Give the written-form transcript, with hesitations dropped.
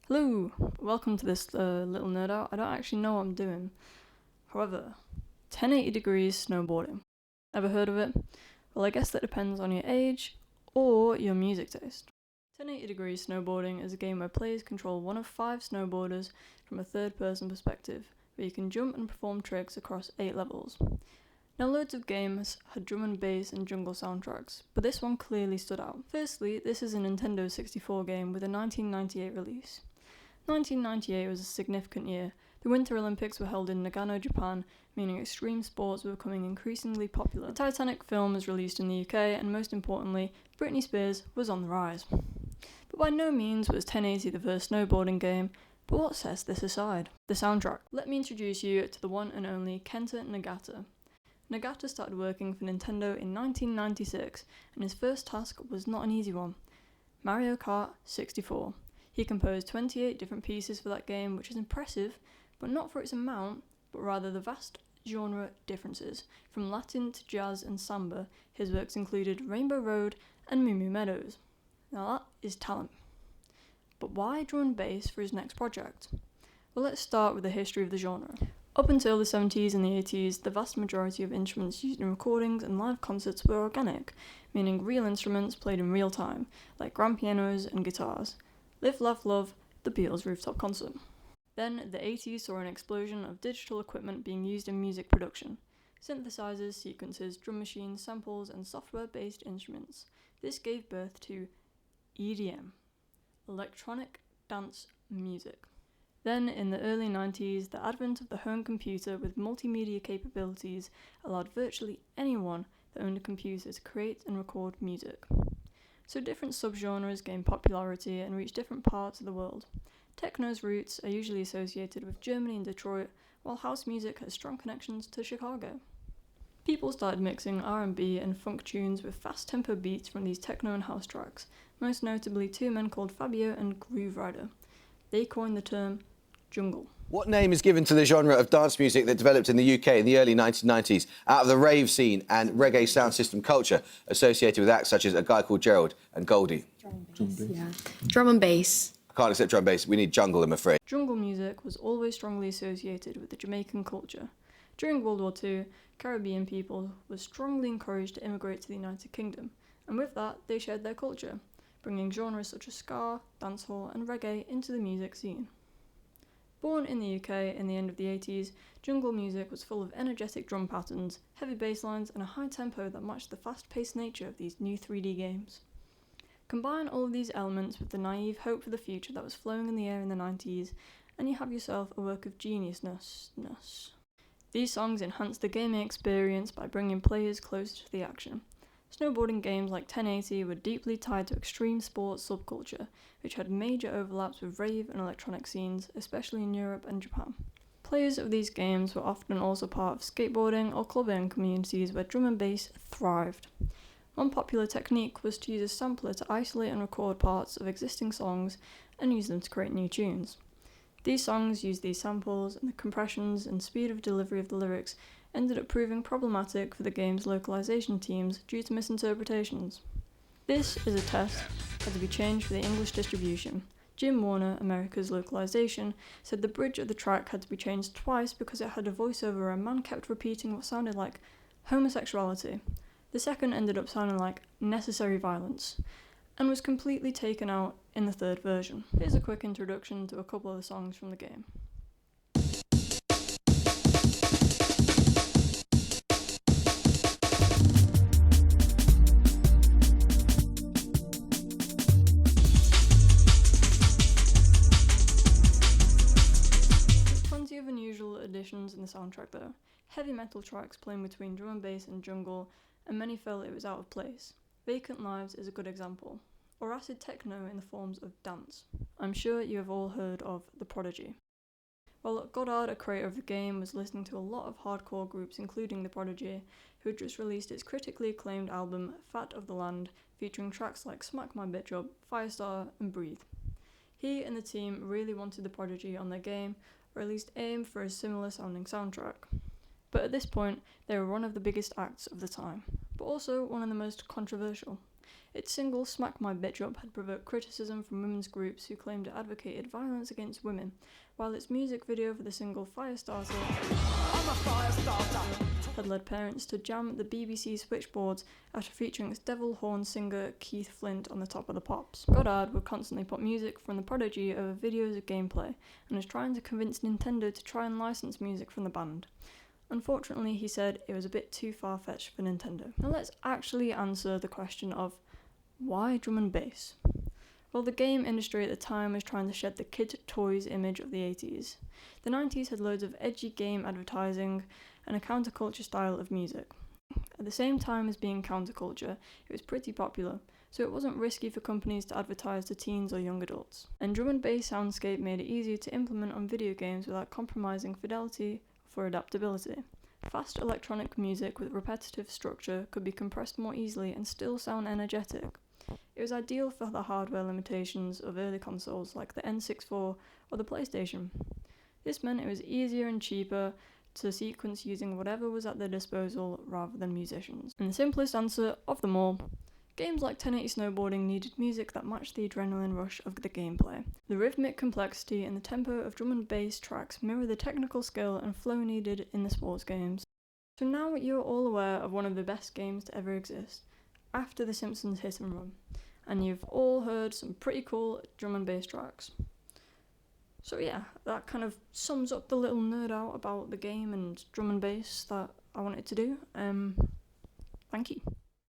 Hello, welcome to this little nerd out. I don't actually know what I'm doing. However, 1080 degrees snowboarding. Ever heard of it? Well, I guess that depends on your age or your music taste. 1080 degrees snowboarding is a game where players control one of 5 snowboarders from a third person perspective, where you can jump and perform tricks across 8 levels. Now, loads of games had drum and bass and jungle soundtracks, but this one clearly stood out. Firstly, this is a Nintendo 64 game with a 1998 release. 1998 was a significant year. The Winter Olympics were held in Nagano, Japan, meaning extreme sports were becoming increasingly popular. The Titanic film was released in the UK, and most importantly, Britney Spears was on the rise. But by no means was 1080 the first snowboarding game, but what sets this aside? The soundtrack. Let me introduce you to the one and only Kenta Nagata. Nagata started working for Nintendo in 1996, and his first task was not an easy one. Mario Kart 64. He composed 28 different pieces for that game, which is impressive, but not for its amount, but rather the vast genre differences. From Latin to jazz and samba, his works included Rainbow Road and Moo Moo Meadows. Now that is talent. But why drum and bass for his next project? Well, let's start with the history of the genre. Up until the 70s and the 80s, the vast majority of instruments used in recordings and live concerts were organic, meaning real instruments played in real time, like grand pianos and guitars. Live, Laugh, Love, the Beatles rooftop concert. Then, the 80s saw an explosion of digital equipment being used in music production. Synthesizers, sequencers, drum machines, samples, and software-based instruments. This gave birth to EDM, electronic dance music. Then, in the early 90s, the advent of the home computer with multimedia capabilities allowed virtually anyone that owned a computer to create and record music. So different subgenres gained popularity and reached different parts of the world. Techno's roots are usually associated with Germany and Detroit, while house music has strong connections to Chicago. People started mixing R&B and funk tunes with fast-tempo beats from these techno and house tracks, most notably 2 men called Fabio and Groove Rider. They coined the term jungle. What name is given to the genre of dance music that developed in the UK in the early 1990s out of the rave scene and reggae sound system culture associated with acts such as A Guy Called Gerald and Goldie? Drum and bass. I can't accept drum and bass. We need jungle, I'm afraid. Jungle music was always strongly associated with the Jamaican culture. During World War II, Caribbean people were strongly encouraged to immigrate to the United Kingdom, and with that, they shared their culture, bringing genres such as ska, dancehall, and reggae into the music scene. Born in the UK in the end of the 80s, jungle music was full of energetic drum patterns, heavy bass lines, and a high tempo that matched the fast-paced nature of these new 3D games. Combine all of these elements with the naive hope for the future that was flowing in the air in the 90s, and you have yourself a work of geniusness. These songs enhanced the gaming experience by bringing players closer to the action. Snowboarding games like 1080 were deeply tied to extreme sports subculture, which had major overlaps with rave and electronic scenes, especially in Europe and Japan. Players of these games were often also part of skateboarding or clubbing communities where drum and bass thrived. One popular technique was to use a sampler to isolate and record parts of existing songs and use them to create new tunes. These songs used these samples, and the compressions and speed of delivery of the lyrics ended up proving problematic for the game's localization teams due to misinterpretations. This is a test had to be changed for the English distribution. Jim Warner, America's localization, said the bridge of the track had to be changed twice because it had a voiceover where a man kept repeating what sounded like homosexuality. The second ended up sounding like necessary violence, and was completely taken out in the third version. Here's a quick introduction to a couple of the songs from the game. Plenty of unusual additions in the soundtrack though. Heavy metal tracks playing between drum and bass and jungle, and many felt it was out of place. Vacant Lives is a good example, or acid techno in the forms of dance. I'm sure you have all heard of The Prodigy. While Goddard, a creator of the game, was listening to a lot of hardcore groups including The Prodigy, who had just released its critically acclaimed album Fat of the Land, featuring tracks like Smack My Bitch Up, Firestar, and Breathe. He and the team really wanted The Prodigy on their game, or at least aim for a similar sounding soundtrack. But at this point, they were one of the biggest acts of the time, but also one of the most controversial. Its single Smack My Bitch Up had provoked criticism from women's groups who claimed it advocated violence against women, while its music video for the single Firestarter had led parents to jam the BBC switchboards after featuring its devil horn singer Keith Flint on the top of the pops. Goddard would constantly put music from The Prodigy over videos of gameplay, and was trying to convince Nintendo to try and license music from the band. Unfortunately, he said it was a bit too far-fetched for Nintendo. Now let's actually answer the question of why drum and bass? Well, the game industry at the time was trying to shed the kid toys image of the 80s. The 90s had loads of edgy game advertising and a counterculture style of music. At the same time as being counterculture, it was pretty popular, so it wasn't risky for companies to advertise to teens or young adults. And drum and bass soundscape made it easier to implement on video games without compromising fidelity for adaptability. Fast electronic music with repetitive structure could be compressed more easily and still sound energetic. It was ideal for the hardware limitations of early consoles like the N64 or the PlayStation. This meant it was easier and cheaper to sequence using whatever was at their disposal rather than musicians. And the simplest answer of them all, games like 1080 Snowboarding needed music that matched the adrenaline rush of the gameplay. The rhythmic complexity and the tempo of drum and bass tracks mirror the technical skill and flow needed in the sports games. So now you're all aware of one of the best games to ever exist, after The Simpsons Hit and Run, and you've all heard some pretty cool drum and bass tracks. So yeah, that kind of sums up the little nerd out about the game and drum and bass that I wanted to do. Thank you.